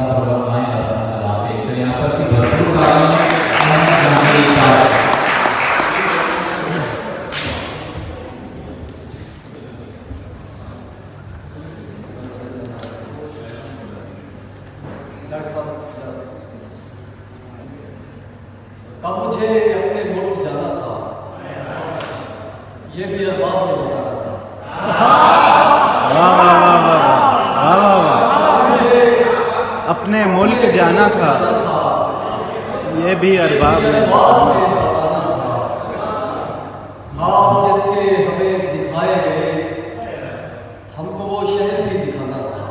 सब उलमाए लगाते हैं। तो यहाँ पर की भरपूर कारण है। अब मुझे अपने मुल्क जाना था, ये भी अरबाब में जाना था। मुझे अपने मुल्क जाना था, ये भी अरबाब में बताना था। ख्वाब जिसके हमें दिखाए गए, हमको वो शहर भी दिखाना था।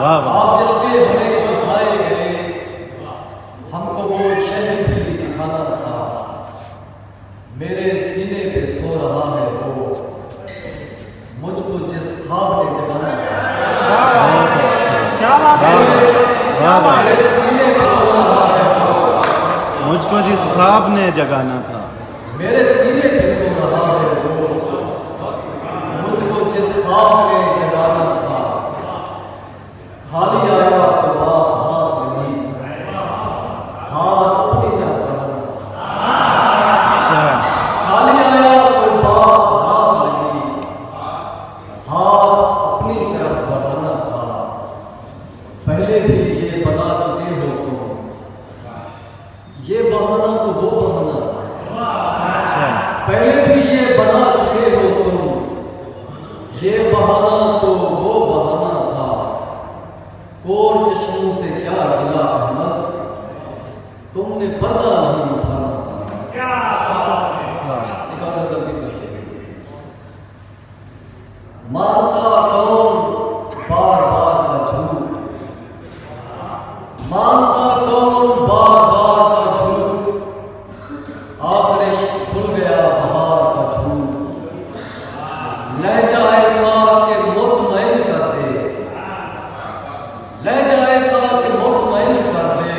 वाह वाह। ख्वाब जिसके हमें दिखाए गए, हमको वो शहर भी दिखाना था। मेरे सीने पे सो रहा है वो, मुझको जिस ख्वाब ने जगाना था। मेरे सीने पे सो रहा है वो, मुझको जिस ख्वाब ने जगाना था। मेरे सीने पे सो रहा है वो, मुझको जिस ख्वाब ने जगाना था। खाली आया तो बाप हाथ नहीं, हाथ अपनी तरफ बढ़ाना था। खाली आया तो बाप हाथ नहीं, हाथ अपनी तरफ बढ़ाना था। पहले भी ये बना चुके हो तुम, ये बहाना तो वो बहाना था। पहले भी ये बना चुके हो तुम, ये बहाना तो वो बहाना था। कोर चश्मों से क्या गिला अहमद, तुमने पर्दा नहीं उठाना था। एक और नजर भी पूछिए। मानता कौन बार बार का झूठ, मानता कौन बार बार का झूठ। आखिर खुल गया बहार का झूठ। लहजा ऐसा के मुतमईन कर दे, लहजा ऐसा के मुतमईन कर दे।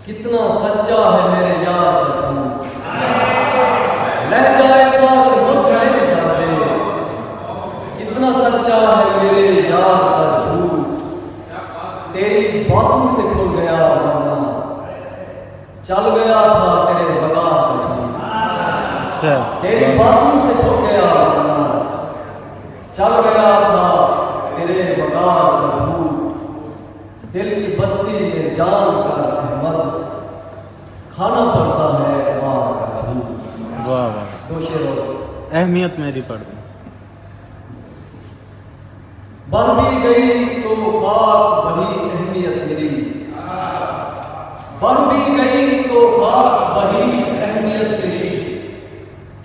कितना सच्चा है मेरे यार का झूठ। लहजा ऐसा के मुतमईन कर दे, कितना सच्चा है मेरे यार का झूठ। तेरी बातों से खुल गया वरना, चल गया था तेरे बगार का झूठ। तेरी बातों से खुल गया वरना, चल गया था तेरे बगार का झूठ। दिल की बस्ती में जान का अहमद, खाना पड़ता है अखबार का झूठ। वाह वाह। दो शेर और। अहमियत मेरी पढ़ दो। बन भी गई तो खाक बड़ी अहमियत मेरी, बन भी गई तो खाक बड़ी अहमियत मेरी।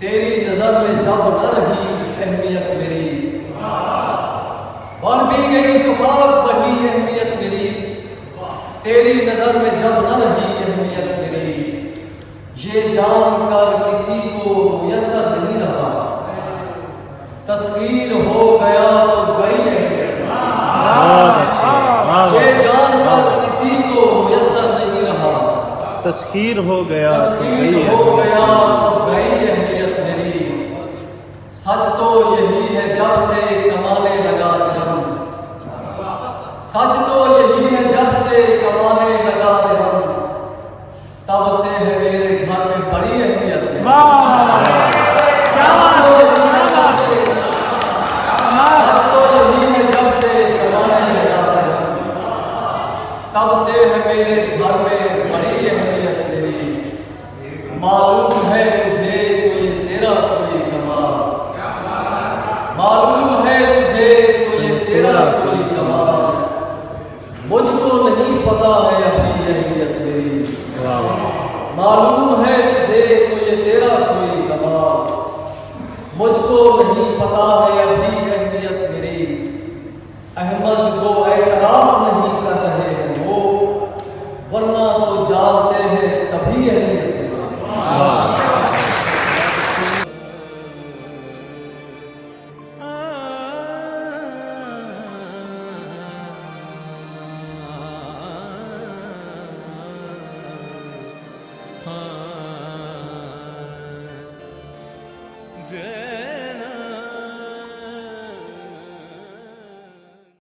तेरी नजर में जब न रही अहमियत मेरी, बन भी गई तो खाक बड़ी अहमियत मेरी। तेरी नजर में जब न रही अहमियत मेरी। ये जानकर किसी को मुयस्सर नहीं रहा, तस्वीर हो गया तो गई अहमियत। बहुत अच्छी। ये जानकर किसी को मुयस्सर नहीं रहा, तस्खीर हो गया तो तस्वीर गई हो है। गया तो गई अहमियत मेरी। सच तो यही है जब से कमाने लगा दिल, सच तो यही है जब से कमाने लगा दिल। तब से है मेरे घर में बड़ी अहमियत मेरी। सच तो यही है जब से कमाने लगा दिल, तब से है मेरे घर में बड़ी अहमियत मेरी। मालूम है तुझे तो ये तेरा कोई कमाल, मालूम है तुझे तो ये तेरा कोई कमाल। मुझको नहीं पता है अभी अहमियत मेरी, मालूम है तुझे तो ये तेरा कोई कमाल। मुझको नहीं पता है अभी अहमियत मेरी। अहमद को एतराफ नहीं कर रहे हैं वो, वरना तो जानते हैं सभी अहमियत मेरी। Yeah.